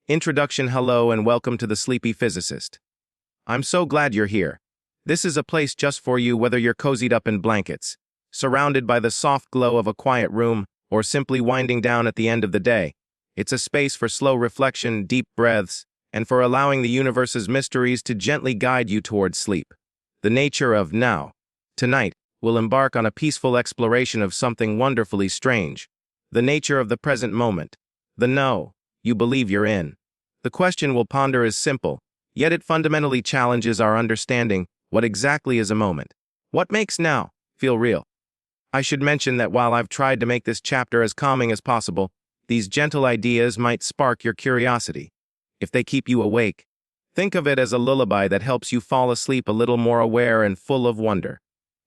Introduction. Hello and welcome to the Sleepy Physicist. I'm so glad you're here. This is a place just for you, whether you're cozied up in blankets, surrounded by the soft glow of a quiet room, or simply winding down at the end of the day. It's a space for slow reflection, deep breaths, and for allowing the universe's mysteries to gently guide you towards sleep. The nature of now. Tonight, we'll embark on a peaceful exploration of something wonderfully strange. The nature of the present moment. The no you believe you're in. The question we'll ponder is simple, yet it fundamentally challenges our understanding. What exactly is a moment? What makes now feel real? I should mention that while I've tried to make this chapter as calming as possible, these gentle ideas might spark your curiosity. If they keep you awake, think of it as a lullaby that helps you fall asleep a little more aware and full of wonder.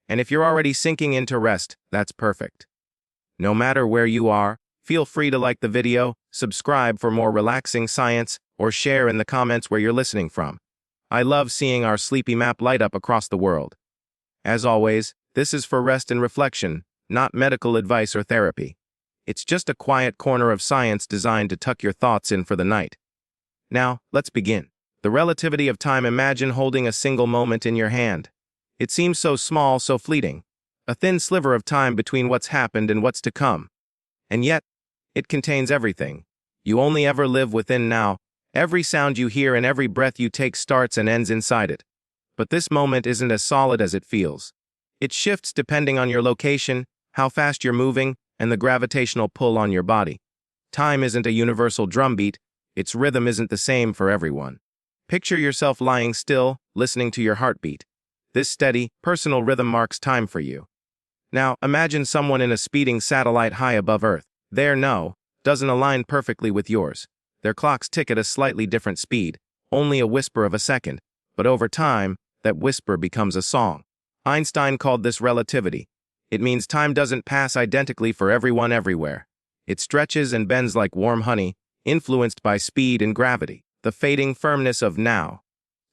And if you're already sinking into rest, that's perfect. No matter where you are, feel free to like the video, subscribe for more relaxing science, or share in the comments where you're listening from. I love seeing our sleepy map light up across the world. As always, this is for rest and reflection, not medical advice or therapy. It's just a quiet corner of science designed to tuck your thoughts in for the night. Now, let's begin. The relativity of time. Imagine holding a single moment in your hand. It seems so small, so fleeting. A thin sliver of time between what's happened and what's to come. And yet, it contains everything. You only ever live within now. Every sound you hear and every breath you take starts and ends inside it. But this moment isn't as solid as it feels. It shifts depending on your location, how fast you're moving, and the gravitational pull on your body. Time isn't a universal drumbeat. Its rhythm isn't the same for everyone. Picture yourself lying still, listening to your heartbeat. This steady, personal rhythm marks time for you. Now, imagine someone in a speeding satellite high above Earth. Their no doesn't align perfectly with yours. Their clocks tick at a slightly different speed, only a whisper of a second, but over time, that whisper becomes a song. Einstein called this relativity. It means time doesn't pass identically for everyone everywhere. It stretches and bends like warm honey, influenced by speed and gravity, the fading firmness of now.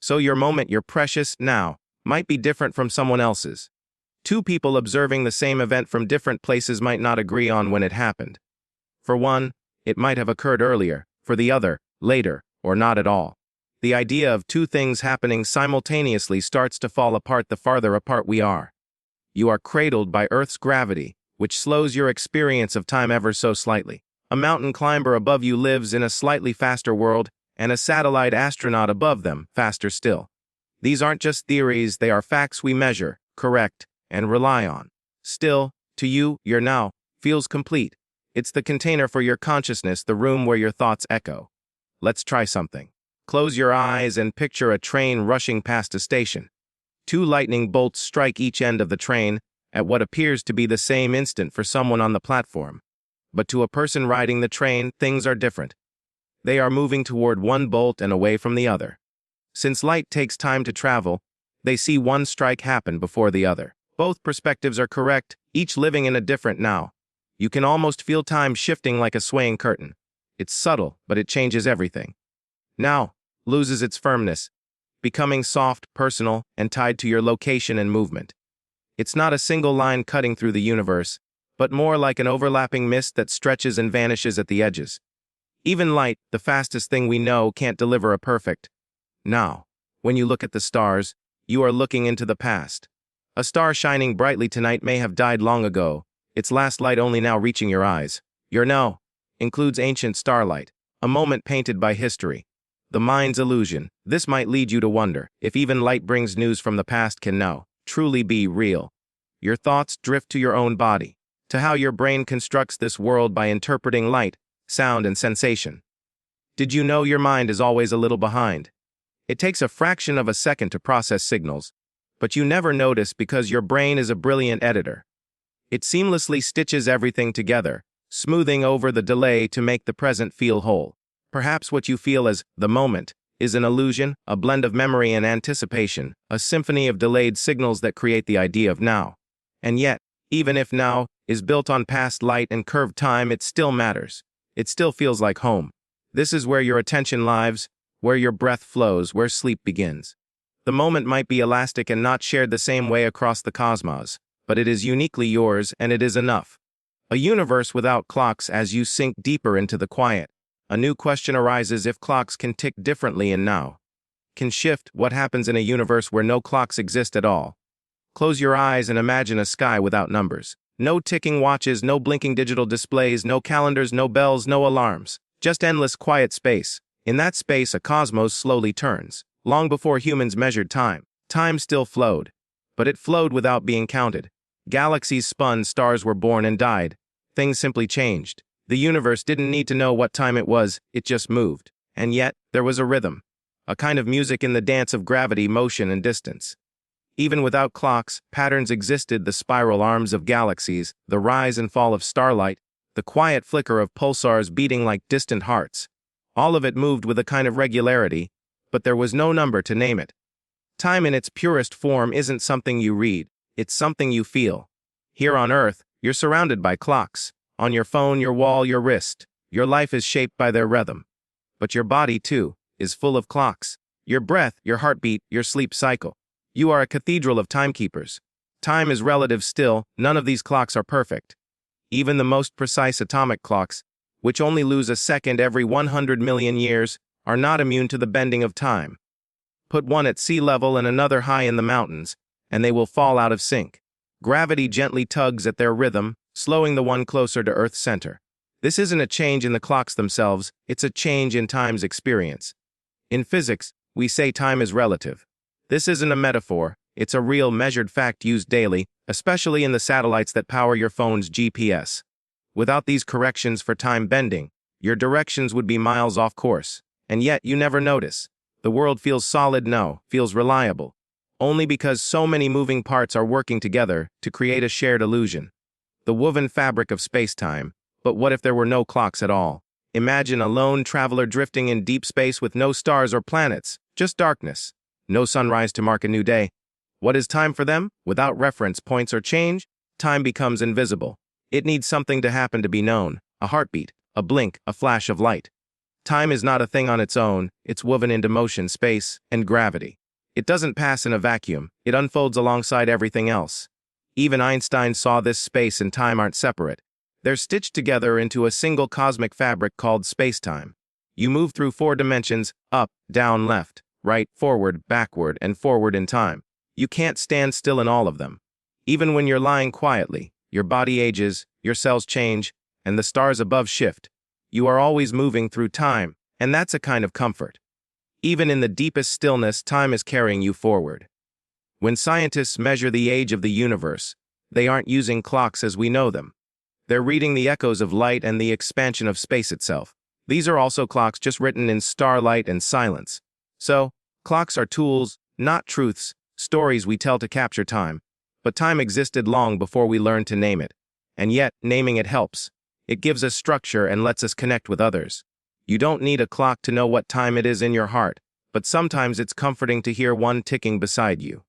So your moment, your precious now, might be different from someone else's. Two people observing the same event from different places might not agree on when it happened. For one, it might have occurred earlier, for the other, later, or not at all. The idea of two things happening simultaneously starts to fall apart the farther apart we are. You are cradled by Earth's gravity, which slows your experience of time ever so slightly. A mountain climber above you lives in a slightly faster world, and a satellite astronaut above them, faster still. These aren't just theories, they are facts we measure, correct, and rely on. Still, to you, your now feels complete. It's the container for your consciousness, the room where your thoughts echo. Let's try something. Close your eyes and picture a train rushing past a station. Two lightning bolts strike each end of the train at what appears to be the same instant for someone on the platform. But to a person riding the train, things are different. They are moving toward one bolt and away from the other. Since light takes time to travel, they see one strike happen before the other. Both perspectives are correct, each living in a different now. You can almost feel time shifting like a swaying curtain. It's subtle, but it changes everything. Now loses its firmness, becoming soft, personal, and tied to your location and movement. It's not a single line cutting through the universe, but more like an overlapping mist that stretches and vanishes at the edges. Even light, the fastest thing we know, can't deliver a perfect now. When you look at the stars, you are looking into the past. A star shining brightly tonight may have died long ago, its last light only now reaching your eyes. Your now includes ancient starlight, a moment painted by history. The mind's illusion. This might lead you to wonder if even light brings news from the past can now truly be real. Your thoughts drift to your own body, to how your brain constructs this world by interpreting light, sound, and sensation. Did you know your mind is always a little behind? It takes a fraction of a second to process signals, but you never notice because your brain is a brilliant editor. It seamlessly stitches everything together, smoothing over the delay to make the present feel whole. Perhaps what you feel as the moment is an illusion, a blend of memory and anticipation, a symphony of delayed signals that create the idea of now. And yet, even if now is built on past light and curved time, it still matters. It still feels like home. This is where your attention lives, where your breath flows, where sleep begins. The moment might be elastic and not shared the same way across the cosmos, but it is uniquely yours and it is enough. A universe without clocks. As you sink deeper into the quiet, A new question arises if clocks can tick differently in now. Can shift what happens in a universe where no clocks exist at all. Close your eyes and imagine a sky without numbers. No ticking watches, no blinking digital displays, no calendars, no bells, no alarms. Just endless quiet space. In that space, a cosmos slowly turns. Long before humans measured time, time still flowed. But it flowed without being counted. Galaxies spun, stars were born and died. Things simply changed. The universe didn't need to know what time it was, it just moved. And yet, there was a rhythm. A kind of music in the dance of gravity, motion, and distance. Even without clocks, patterns existed: the spiral arms of galaxies, the rise and fall of starlight, the quiet flicker of pulsars beating like distant hearts. All of it moved with a kind of regularity, but there was no number to name it. Time in its purest form isn't something you read, it's something you feel. Here on Earth, you're surrounded by clocks. On your phone, your wall, your wrist. Your life is shaped by their rhythm. But your body, too, is full of clocks. Your breath, your heartbeat, your sleep cycle. You are a cathedral of timekeepers. Time is relative still, none of these clocks are perfect. Even the most precise atomic clocks, which only lose a second every 100 million years, are not immune to the bending of time. Put one at sea level and another high in the mountains, and they will fall out of sync. Gravity gently tugs at their rhythm, slowing the one closer to Earth's center. This isn't a change in the clocks themselves, it's a change in time's experience. In physics, we say time is relative. This isn't a metaphor, it's a real measured fact used daily, especially in the satellites that power your phone's GPS. Without these corrections for time bending, your directions would be miles off course, and yet you never notice. The world feels solid, feels reliable, only because so many moving parts are working together to create a shared illusion. The woven fabric of space-time. But what if there were no clocks at all? Imagine a lone traveler drifting in deep space with no stars or planets, just darkness. No sunrise to mark a new day. What is time for them? Without reference points or change, time becomes invisible. It needs something to happen to be known, a heartbeat, a blink, a flash of light. Time is not a thing on its own, it's woven into motion, space, and gravity. It doesn't pass in a vacuum, it unfolds alongside everything else. Even Einstein saw this: space and time aren't separate. They're stitched together into a single cosmic fabric called spacetime. You move through 4 dimensions: up, down, left, right, forward, backward, and forward in time. You can't stand still in all of them. Even when you're lying quietly, your body ages, your cells change, and the stars above shift. You are always moving through time, and that's a kind of comfort. Even in the deepest stillness, time is carrying you forward. When scientists measure the age of the universe, they aren't using clocks as we know them. They're reading the echoes of light and the expansion of space itself. These are also clocks, just written in starlight and silence. So, clocks are tools, not truths, stories we tell to capture time. But time existed long before we learned to name it. And yet, naming it helps. It gives us structure and lets us connect with others. You don't need a clock to know what time it is in your heart, but sometimes it's comforting to hear one ticking beside you.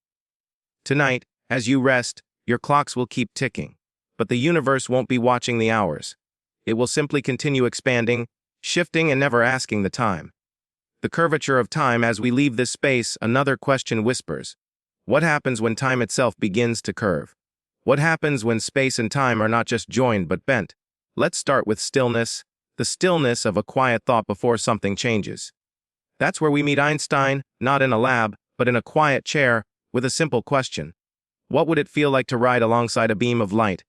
Tonight, as you rest, your clocks will keep ticking. But the universe won't be watching the hours. It will simply continue expanding, shifting, and never asking the time. The curvature of time. As we leave this space, another question whispers. What happens when time itself begins to curve? What happens when space and time are not just joined but bent? Let's start with stillness, the stillness of a quiet thought before something changes. That's where we meet Einstein, not in a lab, but in a quiet chair, with a simple question. What would it feel like to ride alongside a beam of light?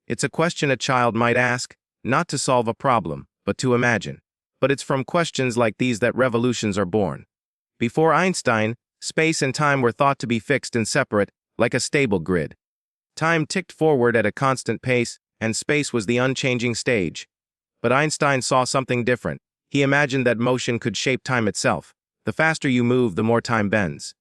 It's a question a child might ask, not to solve a problem, but to imagine. But it's from questions like these that revolutions are born. Before Einstein, space and time were thought to be fixed and separate, like a stable grid. Time ticked forward at a constant pace, and space was the unchanging stage. But Einstein saw something different. He imagined that motion could shape time itself. The faster you move, the more time bends.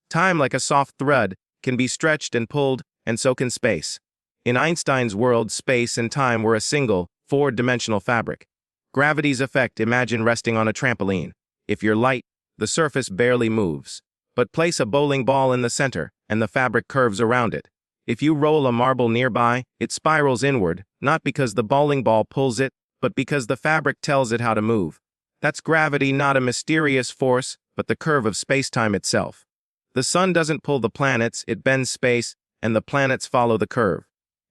Time, like a soft thread, can be stretched and pulled, and so can space. In Einstein's world, space and time were a single, 4-dimensional fabric. Gravity's effect: imagine resting on a trampoline. If you're light, the surface barely moves. But place a bowling ball in the center, and the fabric curves around it. If you roll a marble nearby, it spirals inward, not because the bowling ball pulls it, but because the fabric tells it how to move. That's gravity, not a mysterious force, but the curve of space-time itself. The sun doesn't pull the planets, it bends space, and the planets follow the curve.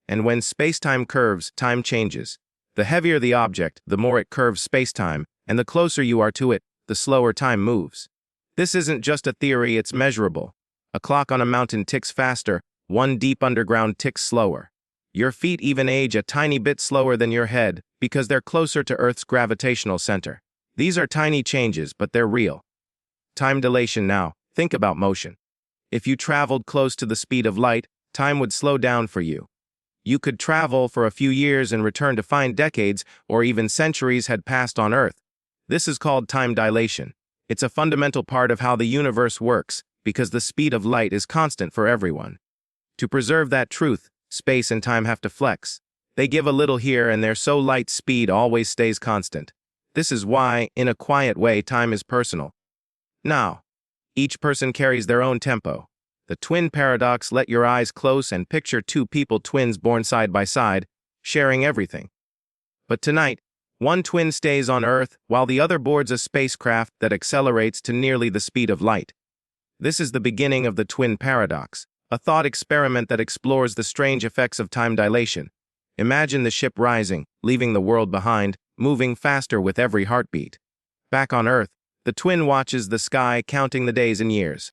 And when space-time curves, time changes. The heavier the object, the more it curves space-time, and the closer you are to it, the slower time moves. This isn't just a theory, it's measurable. A clock on a mountain ticks faster, one deep underground ticks slower. Your feet even age a tiny bit slower than your head because they're closer to Earth's gravitational center. These are tiny changes, but they're real. Time dilation now. Think about motion. If you traveled close to the speed of light, time would slow down for you. You could travel for a few years and return to find decades or even centuries had passed on Earth. This is called time dilation. It's a fundamental part of how the universe works because the speed of light is constant for everyone. To preserve that truth, space and time have to flex. They give a little here and there so light speed always stays constant. This is why, in a quiet way, time is personal. Now, each person carries their own tempo. The twin paradox: let your eyes close and picture two people, twins born side by side, sharing everything. But tonight, one twin stays on Earth while the other boards a spacecraft that accelerates to nearly the speed of light. This is the beginning of the twin paradox, a thought experiment that explores the strange effects of time dilation. Imagine the ship rising, leaving the world behind, moving faster with every heartbeat. Back on Earth, the twin watches the sky, counting the days and years.